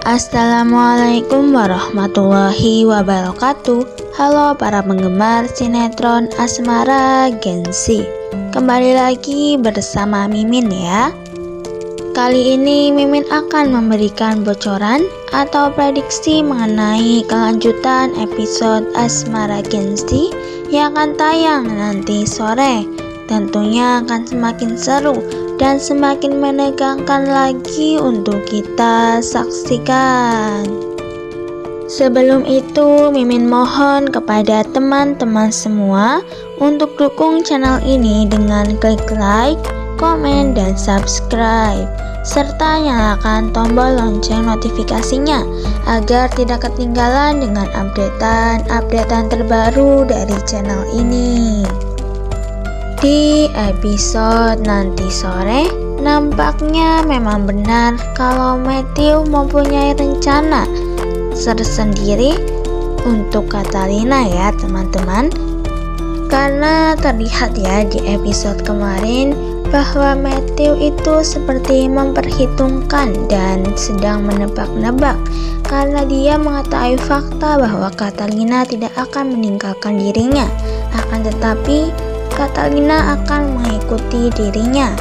Assalamualaikum warahmatullahi wabarakatuh. Halo para penggemar sinetron Asmara Gen-Z. Kembali lagi bersama Mimin ya. Kali ini Mimin akan memberikan bocoran atau prediksi mengenai kelanjutan episode Asmara Gen-Z yang akan tayang nanti sore. Tentunya akan semakin seru dan semakin menegangkan lagi untuk kita saksikan. Sebelum itu, Mimin mohon kepada teman-teman semua untuk dukung channel ini dengan klik like, komen, dan subscribe, serta nyalakan tombol lonceng notifikasinya agar tidak ketinggalan dengan updatean terbaru dari channel ini. Di episode nanti sore, nampaknya memang benar kalau Matthew mempunyai rencana tersendiri untuk Catalina ya teman-teman. Karena terlihat ya di episode kemarin bahwa Matthew itu seperti memperhitungkan dan sedang menebak-nebak karena dia mengetahui fakta bahwa Catalina tidak akan meninggalkan dirinya, akan tetapi Catalina akan mengikuti dirinya.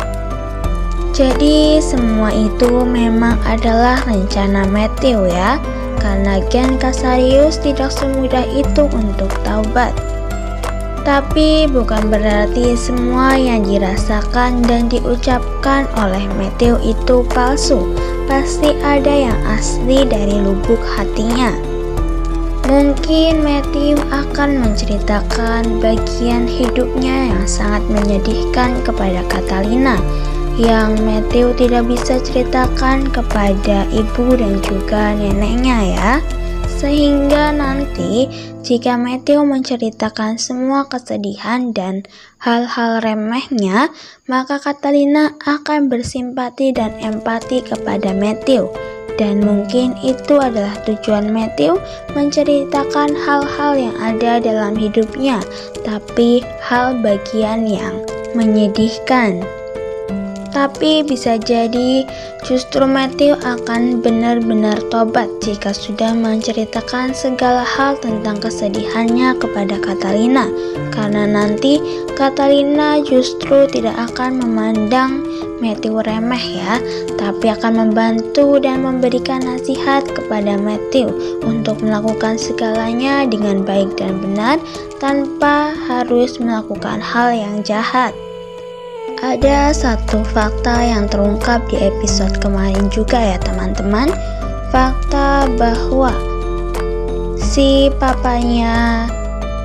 Jadi semua itu memang adalah rencana Matthew ya, karena Gen Casarius tidak semudah itu untuk taubat. Tapi bukan berarti semua yang dirasakan dan diucapkan oleh Matthew itu palsu. Pasti ada yang asli dari lubuk hatinya. Mungkin Matthew akan menceritakan bagian hidupnya yang sangat menyedihkan kepada Catalina, yang Matthew tidak bisa ceritakan kepada ibu dan juga neneknya ya. Sehingga nanti jika Matthew menceritakan semua kesedihan dan hal-hal remehnya, maka Catalina akan bersimpati dan empati kepada Matthew. Dan mungkin itu adalah tujuan Matthew menceritakan hal-hal yang ada dalam hidupnya, tapi hal bagian yang menyedihkan. Tapi bisa jadi justru Matthew akan benar-benar tobat jika sudah menceritakan segala hal tentang kesedihannya kepada Catalina, karena nanti Catalina justru tidak akan memandang Matthew remeh ya, tapi akan membantu dan memberikan nasihat kepada Matthew untuk melakukan segalanya dengan baik dan benar tanpa harus melakukan hal yang jahat. Ada satu fakta yang terungkap di episode kemarin juga ya teman-teman. Fakta bahwa si papanya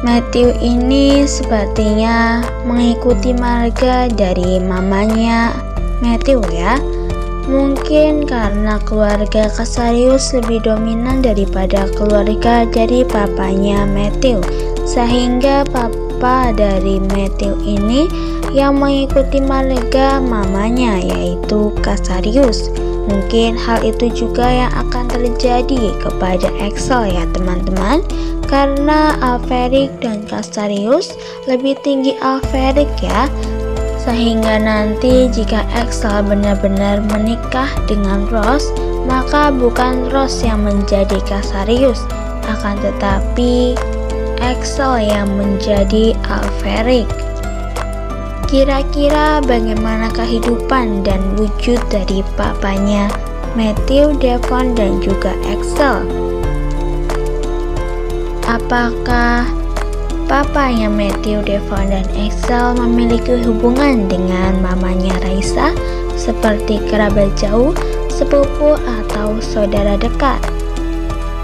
Matthew ini sepertinya mengikuti marga dari mamanya Matthew ya. Mungkin karena keluarga Casarius lebih dominan daripada keluarga dari papanya Matthew, sehingga papa dari Matthew ini yang mengikuti marga mamanya yaitu Casarius. Mungkin hal itu juga yang akan terjadi kepada Axel ya teman-teman, karena Alferic dan Casarius lebih tinggi Alferic ya. Sehingga nanti jika Axel benar-benar menikah dengan Rose, maka bukan Rose yang menjadi Casarius, akan tetapi Axel yang menjadi Alferic. Kira-kira bagaimana kehidupan dan wujud dari papanya Matthew, Devon, dan juga Axel? Apakah papanya Matthew, Devon, dan Axel memiliki hubungan dengan mamanya Raisa seperti kerabat jauh, sepupu, atau saudara dekat?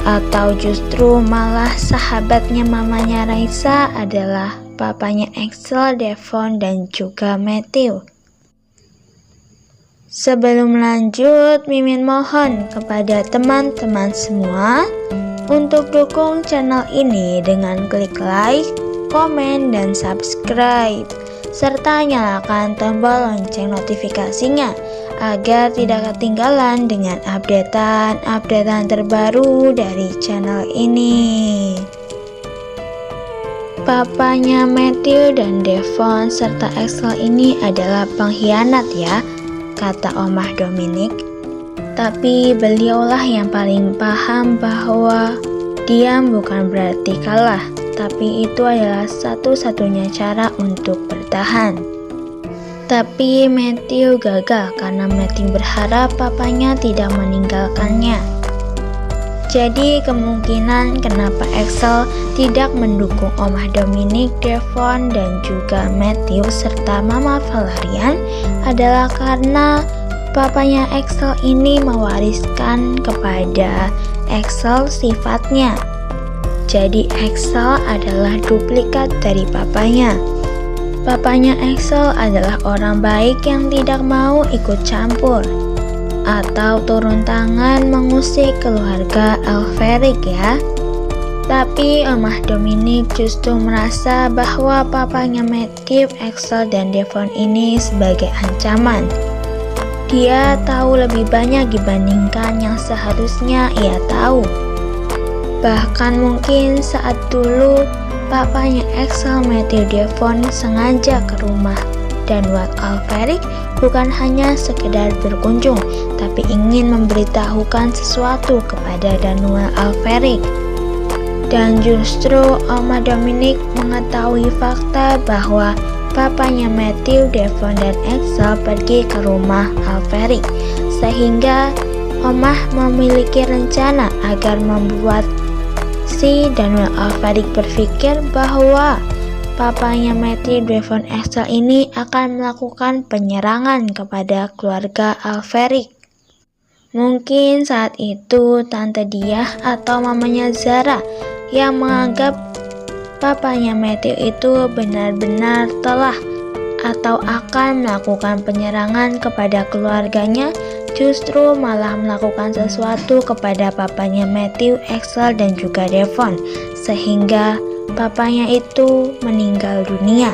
Atau justru malah sahabatnya mamanya Raisa adalah papanya Axel, Devon, dan juga Matthew? Sebelum lanjut, Mimin mohon kepada teman-teman semua untuk dukung channel ini dengan klik like, komen, dan subscribe, serta nyalakan tombol lonceng notifikasinya agar tidak ketinggalan dengan updatean terbaru dari channel ini. Papanya Matthew dan Devon serta Axel ini adalah pengkhianat ya, kata Omah Dominic. Tapi beliaulah yang paling paham bahwa diam bukan berarti kalah, tapi itu adalah satu-satunya cara untuk bertahan. Tapi Matthew gagal karena Matthew berharap papanya tidak meninggalkannya. Jadi kemungkinan kenapa Axel tidak mendukung Omah Dominic, Devon, dan juga Matthew serta Mama Valerian adalah karena papanya Axel ini mewariskan kepada Axel sifatnya. Jadi Axel adalah duplikat dari papanya. Papanya Axel adalah orang baik yang tidak mau ikut campur atau turun tangan mengusik keluarga Alferic ya. Tapi Omah Dominic justru merasa bahwa papanya Matthew, Axel, dan Devon ini sebagai ancaman. Dia tahu lebih banyak dibandingkan yang seharusnya ia tahu. Bahkan mungkin saat dulu papanya Axel, Matthew, Devon sengaja ke rumah dan Wat Alferic bukan hanya sekedar berkunjung, tapi ingin memberitahukan sesuatu kepada Daniel Alferic. Dan justru Omah Dominic mengetahui fakta bahwa papanya Matthew, Devon, dan Axel pergi ke rumah Alferic, sehingga Omah memiliki rencana agar membuat si Daniel Alferic berpikir bahwa papanya Matthew, Devon, Axel ini akan melakukan penyerangan kepada keluarga Alferic. Mungkin saat itu Tante Diah atau mamanya Zara yang menganggap papanya Matthew itu benar-benar telah atau akan melakukan penyerangan kepada keluarganya, justru malah melakukan sesuatu kepada papanya Matthew, Axel, dan juga Devon, sehingga papanya itu meninggal dunia.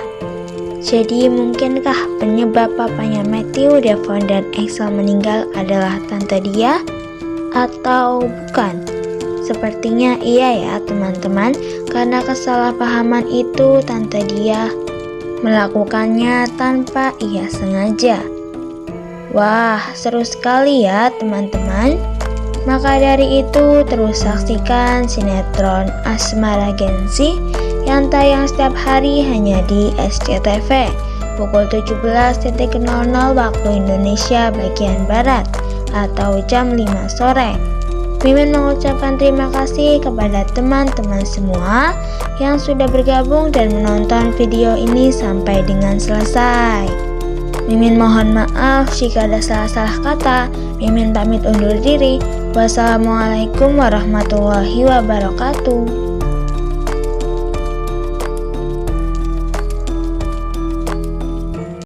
Jadi mungkinkah penyebab papanya Matthew, Devon, dan Axel meninggal adalah Tante Diah atau bukan? Sepertinya iya ya teman-teman, karena kesalahpahaman itu Tante Diah melakukannya tanpa ia sengaja. Wah, seru sekali ya teman-teman. Maka dari itu terus saksikan sinetron Asmara Gensi yang tayang setiap hari hanya di SCTV pukul 17.00 waktu Indonesia bagian Barat atau jam 5 sore. Mimin mengucapkan terima kasih kepada teman-teman semua yang sudah bergabung dan menonton video ini sampai dengan selesai. Mimin mohon maaf jika ada salah-salah kata. Mimin pamit undur diri. Wassalamualaikum warahmatullahi wabarakatuh.